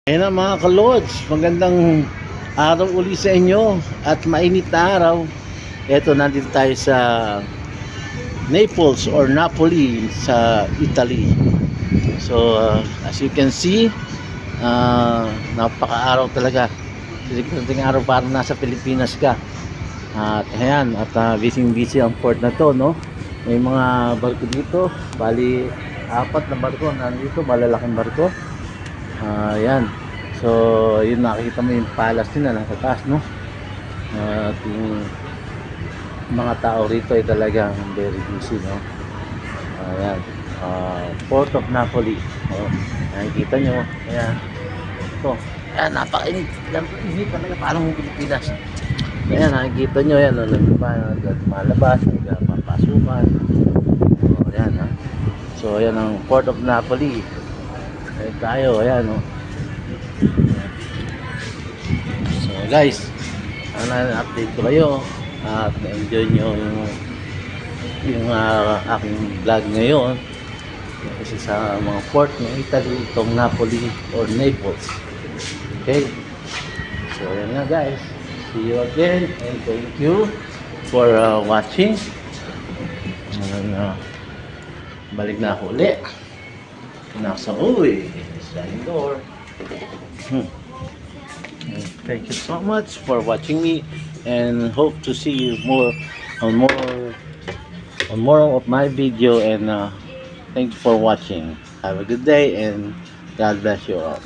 Ayan na mga ka-Lods, magandang araw uli sa inyo at mainit na araw. Eto, nandito tayo sa Naples or Napoli sa Italy. So, as you can see, napaka-araw talaga. Sisigurang araw parang nasa Pilipinas ka. At ayan, at busy ang port na to, no? May mga barko dito, bali 4 na barko nandito, malalaking barko. Ayan. So, yun, nakikita mo yung palace nila nasa taas, no? At yung mga tao rito ay talagang very busy, no? Ayan. Port of Napoli. Nakikita nyo. Ayan. Ito. Ayan, napakainit. Init talaga parang Pilipinas. Ayan, nakikita nyo. Ayan, malabas, nagpapasukan. Ayan, ha? So, ayan ang Port of Napoli. Ayan tayo. Ayan, no? So guys, update ko kayo at enjoy nyo yung aking vlog ngayon kasi sa mga port ng Italy, itong Napoli or Naples. Okay, so yan nga guys, see you again and thank you for watching. Balik na ako ulit nasa uwi sa indoor. Thank you so much for watching me and hope to see you on more of my video, and thank you for watching. Have a good day and God bless you all.